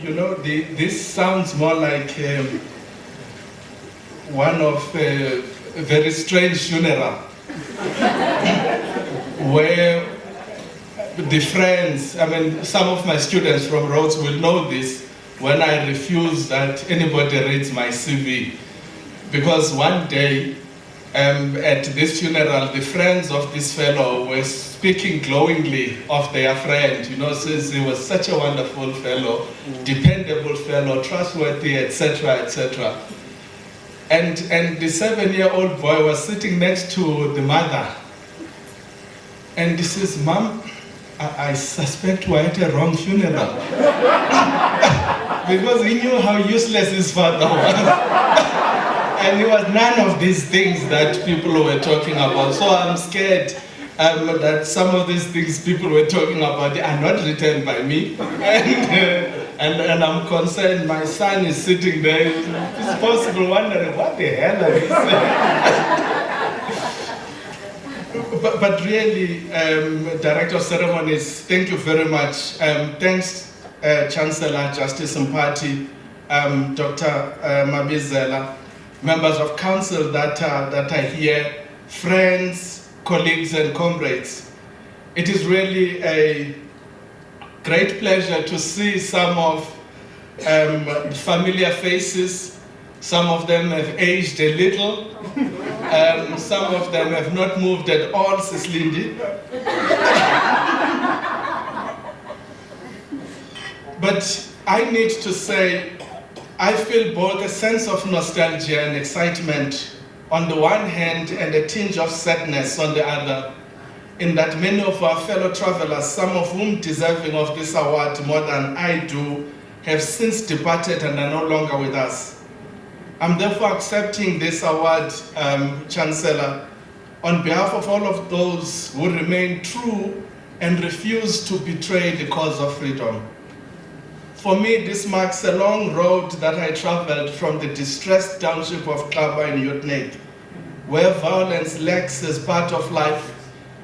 You know, this sounds more like one of a very strange funeral, where the friends, I mean, some of my students from Rhodes will know this, when I refuse that anybody reads my CV. Because one day, at this funeral, the friends of this fellow were speaking glowingly of their friend, you know, says he was such a wonderful fellow, dependable fellow, trustworthy, etc., etc. And the 7-year-old boy was sitting next to the mother. And he says, "Mom, I suspect we're at a wrong funeral." Because he knew how useless his father was. And he was none of these things that people were talking about. So I'm scared that some of these things people were talking about are not written by me. And I'm concerned my son is sitting there, it's possible, wondering, what the hell are you saying? But really, Director of Ceremonies, thank you very much. Thanks, Chancellor, Justice Mpati, Dr. Mabizela, members of council that are here, friends, colleagues and comrades. It is really a great pleasure to see some of familiar faces. Some of them have aged a little. Some of them have not moved at all, Sislindi. But I need to say, I feel both a sense of nostalgia and excitement on the one hand and a tinge of sadness on the other, in that many of our fellow travelers, some of whom deserving of this award more than I do, have since departed and are no longer with us. I'm therefore accepting this award, Chancellor, on behalf of all of those who remain true and refuse to betray the cause of freedom. For me, this marks a long road that I traveled from the distressed township of Kaba in Yutnik, where violence lurks as part of life,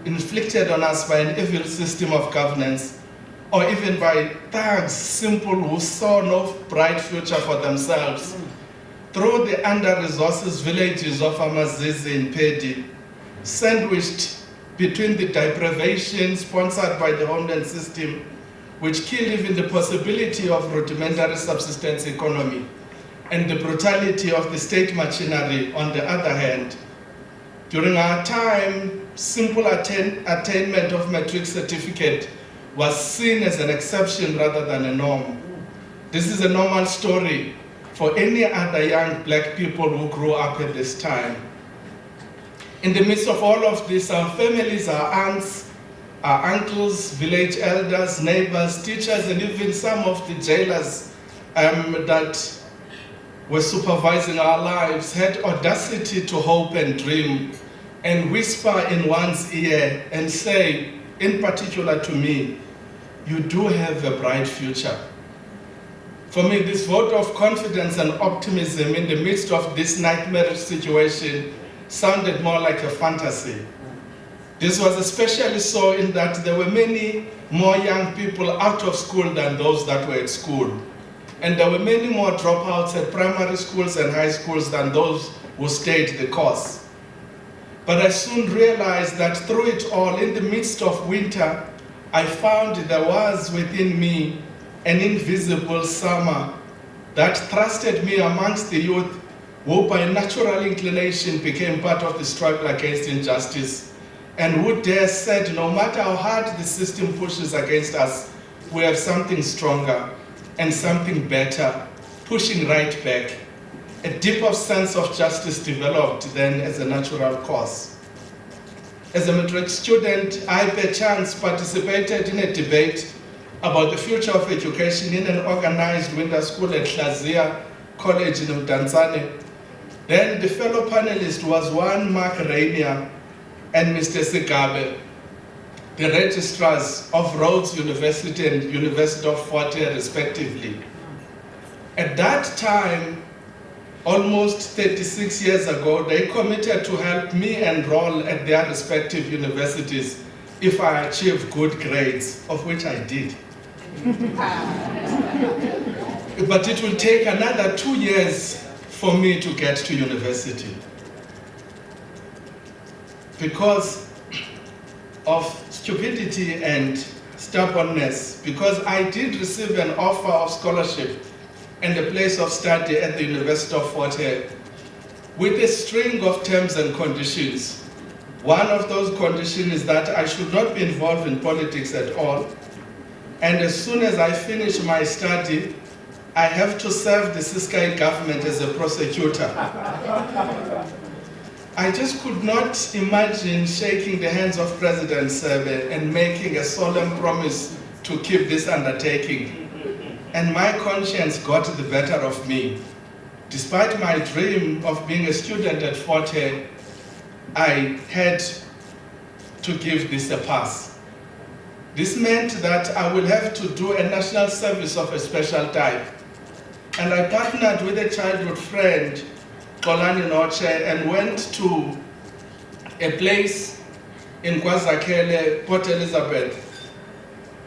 inflicted on us by an evil system of governance, or even by thugs, simple, who saw no bright future for themselves, through the under-resourced villages of Amazizi in Pedi, sandwiched between the deprivation sponsored by the Homeland System, which killed even the possibility of rudimentary subsistence economy, and the brutality of the state machinery on the other hand. During our time, simple attainment of matric certificate was seen as an exception rather than a norm. This is a normal story for any other young black people who grew up at this time. In the midst of all of this, our families, our aunts, our uncles, village elders, neighbors, teachers, and even some of the jailers that were supervising our lives had audacity to hope and dream and whisper in one's ear and say, in particular to me, "You do have a bright future." For me, this vote of confidence and optimism in the midst of this nightmarish situation sounded more like a fantasy. This was especially so in that there were many more young people out of school than those that were at school. And there were many more dropouts at primary schools and high schools than those who stayed the course. But I soon realized that through it all, in the midst of winter, I found there was within me an invisible summer that thrusted me amongst the youth who by natural inclination became part of the struggle against injustice, and who dare said, no matter how hard the system pushes against us, we have something stronger and something better, pushing right back. A deeper sense of justice developed then as a natural course. As a matric student, I perchance participated in a debate about the future of education in an organized winter school at Hlazia College in Udantsane. Then the fellow panelist was one Mark Rainier and Mr. Segabe, the registrars of Rhodes University and University of Fort Hare, respectively. At that time, almost 36 years ago, they committed to help me enroll at their respective universities if I achieved good grades, of which I did. but it will take another 2 years for me to get to university. Because of stupidity and stubbornness, because I did receive an offer of scholarship and a place of study at the University of Fort Hare with a string of terms and conditions. One of those conditions is that I should not be involved in politics at all. And as soon as I finish my study, I have to serve the Ciskei government as a prosecutor. I just could not imagine shaking the hands of President Sebe and making a solemn promise to keep this undertaking. And my conscience got the better of me. Despite my dream of being a student at Fort Hare, I had to give this a pass. This meant that I will have to do a national service of a special type. And I partnered with a childhood friend, Xolani Noche, and went to a place in KwaZakhele, Port Elizabeth,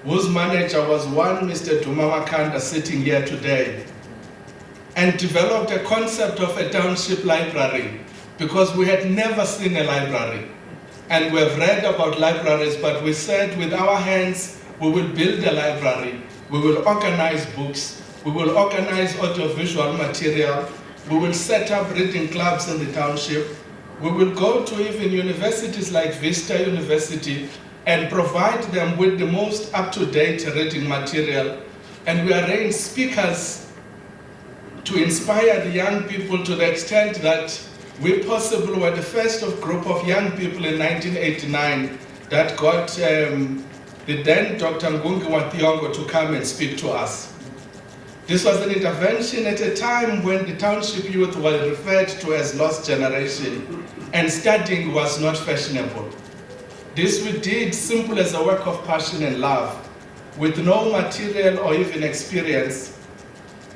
whose manager was one Mr. Duma Makanda sitting here today, and developed a concept of a township library, because we had never seen a library. And we have read about libraries, but we said with our hands, we will build a library, we will organize books, we will organize audiovisual material, we will set up reading clubs in the township, we will go to even universities like Vista University and provide them with the most up-to-date reading material. And we arrange speakers to inspire the young people to the extent that we possibly were the first group of young people in 1989 that got the then Dr. Ngungi Wathiongo to come and speak to us. This was an intervention at a time when the township youth were referred to as lost generation and studying was not fashionable. This we did simple as a work of passion and love, with no material or even experience.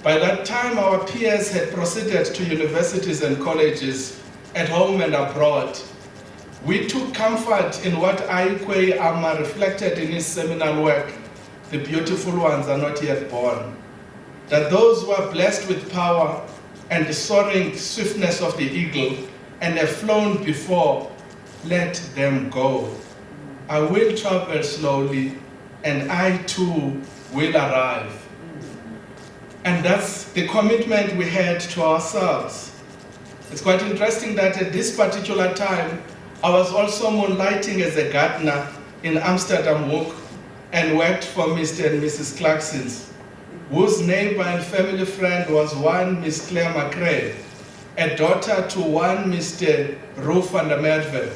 By that time, our peers had proceeded to universities and colleges at home and abroad. We took comfort in what Aikwe Ama reflected in his seminal work, "The Beautiful Ones Are Not Yet Born," that those who are blessed with power and the soaring swiftness of the eagle and have flown before, let them go. I will travel slowly, and I too will arrive. And that's the commitment we had to ourselves. It's quite interesting that at this particular time, I was also moonlighting as a gardener in Amsterdam Hoek and worked for Mr. and Mrs. Clarkson's, whose neighbor and family friend was one Miss Claire McRae, a daughter to one Mr. Roo van der Merwe,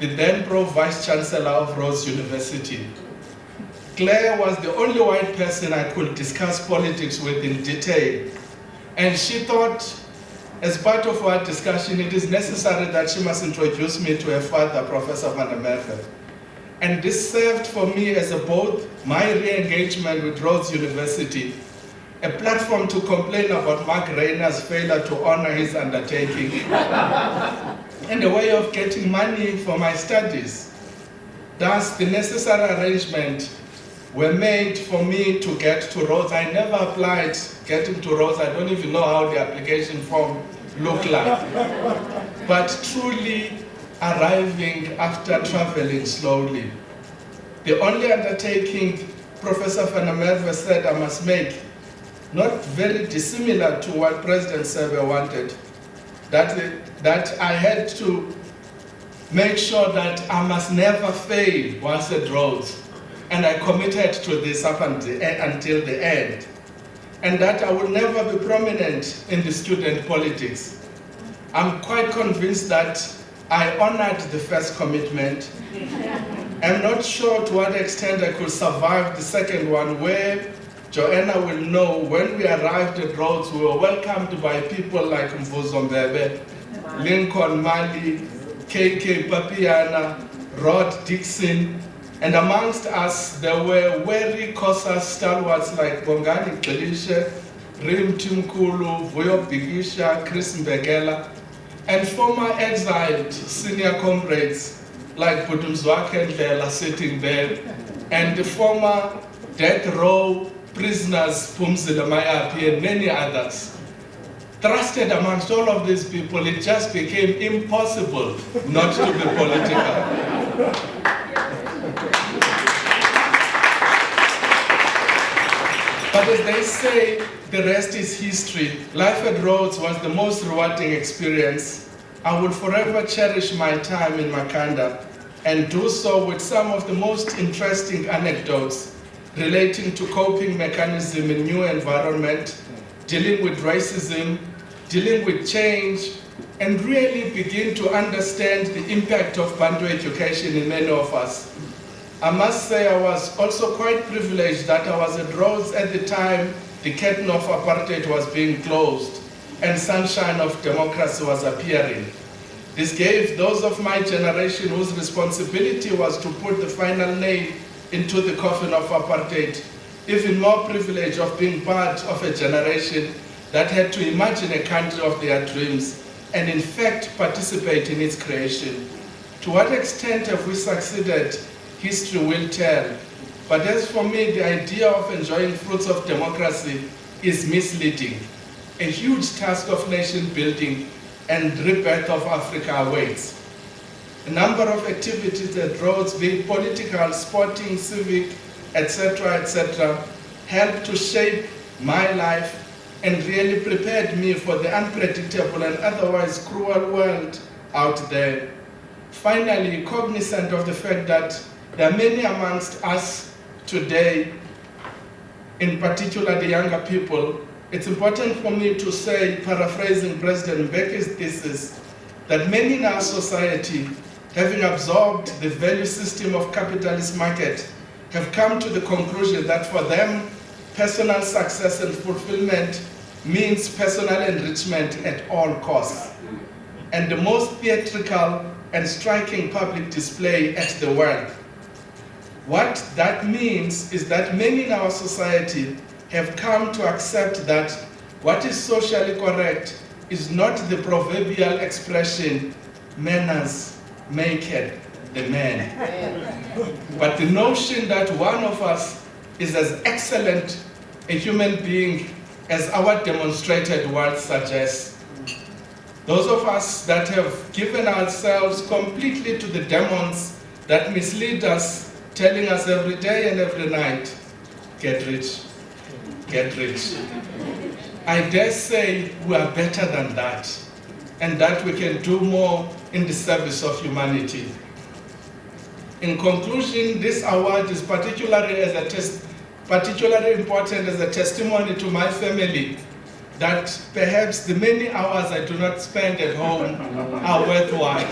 the then Pro-Vice Chancellor of Rhodes University. Claire was the only white person I could discuss politics with in detail. And she thought, as part of our discussion, it is necessary that she must introduce me to her father, Professor van der Merwe. And this served for me as both my re-engagement with Rhodes University, a platform to complain about Mark Rayner's failure to honor his undertaking, and a way of getting money for my studies. Thus, the necessary arrangement were made for me to get to Rhodes. I never applied getting to Rhodes. I don't even know how the application form looked like. But truly arriving after traveling slowly. The only undertaking Professor van der Merwe said I must make, not very dissimilar to what President Sebe wanted, that I had to make sure that I must never fail once at Rhodes. And I committed to this up until the end. And that I will never be prominent in the student politics. I'm quite convinced that I honored the first commitment. I'm not sure to what extent I could survive the second one, where Joanna will know when we arrived at Rhodes, we were welcomed by people like Mvuzo Mbebe, Lincoln Mali, KK Papiana, Rod Dixon, and amongst us, there were very Xhosa stalwarts like Bongani Xelishe, Rim Timkulu, Vuyo Bigisha, Chris Mbegela, and former exiled senior comrades like Budumzwake Ndlela sitting there, and the former death row prisoners, Pumzile Mayapi, and many others. Trusted amongst all of these people, it just became impossible not to be political. But as they say, the rest is history. Life at Rhodes was the most rewarding experience. I will forever cherish my time in Makhanda and do so with some of the most interesting anecdotes relating to coping mechanism in new environment, dealing with racism, dealing with change, and really begin to understand the impact of Bantu education in many of us. I must say I was also quite privileged that I was at Rhodes at the time the curtain of apartheid was being closed and sunshine of democracy was appearing. This gave those of my generation whose responsibility was to put the final nail into the coffin of apartheid even more privilege of being part of a generation that had to imagine a country of their dreams and in fact participate in its creation. To what extent have we succeeded? History will tell. But as for me, the idea of enjoying fruits of democracy is misleading. A huge task of nation building and rebirth of Africa awaits. A number of activities at Rhodes, be it political, sporting, civic, etc., helped to shape my life and really prepared me for the unpredictable and otherwise cruel world out there. Finally, cognizant of the fact that there are many amongst us today, in particular the younger people, it's important for me to say, paraphrasing President Mbeki's thesis, that many in our society, having absorbed the value system of capitalist market, have come to the conclusion that for them, personal success and fulfillment means personal enrichment at all costs. And the most theatrical and striking public display at the world. What that means is that many in our society have come to accept that what is socially correct is not the proverbial expression, manners maketh the man. But the notion that one of us is as excellent a human being as our demonstrated world suggests. Those of us that have given ourselves completely to the demons that mislead us, telling us every day and every night, get rich, get rich. I dare say we are better than that, and that we can do more in the service of humanity. In conclusion, this award is particularly important as a testimony to my family that perhaps the many hours I do not spend at home are worthwhile.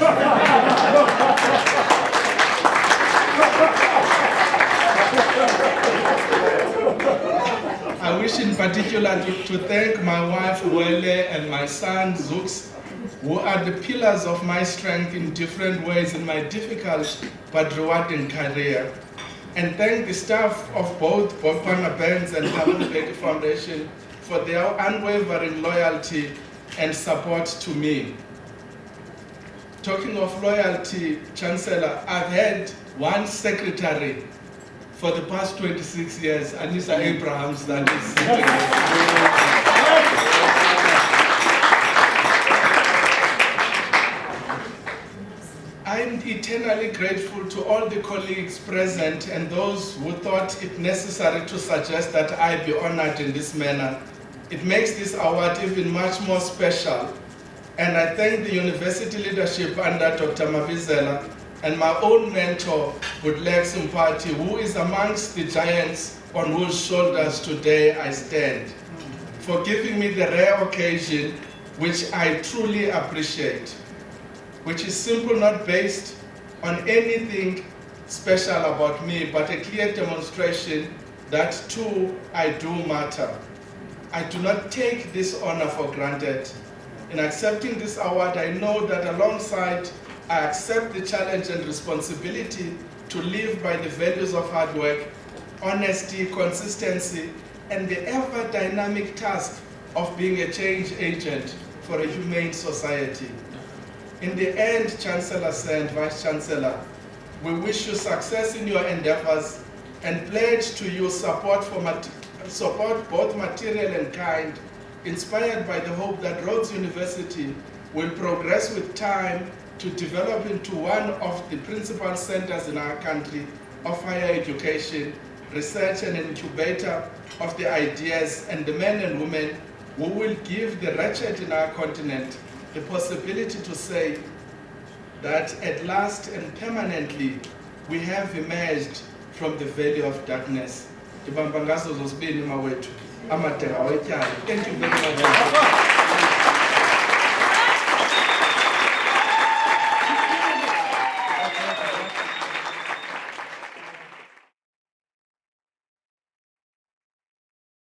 I wish in particular to thank my wife Wele and my son Zooks, who are the pillars of my strength in different ways in my difficult but rewarding career. And thank the staff of both Boqwana Bands and Alumni Foundation for their unwavering loyalty and support to me. Talking of loyalty, Chancellor, I've had one secretary for the past 26 years, Anissa Abrahams, that is sitting there. I'm eternally grateful to all the colleagues present and those who thought it necessary to suggest that I be honored in this manner. It makes this award even much more special. And I thank the university leadership under Dr. Mabizela and my own mentor, Goodluck Simpati, who is amongst the giants on whose shoulders today I stand, for giving me the rare occasion, which I truly appreciate, which is simply not based on anything special about me, but a clear demonstration that too I do matter. I do not take this honor for granted. In accepting this award, I know that alongside, I accept the challenge and responsibility to live by the values of hard work, honesty, consistency, and the ever-dynamic task of being a change agent for a humane society. In the end, Chancellor and Vice Chancellor, we wish you success in your endeavors and pledge to you support support both material and kind, inspired by the hope that Rhodes University will progress with time to develop into one of the principal centers in our country of higher education, research and incubator of the ideas and the men and women who will give the wretched in our continent the possibility to say that at last and permanently we have emerged from the valley of darkness. Thank you very much.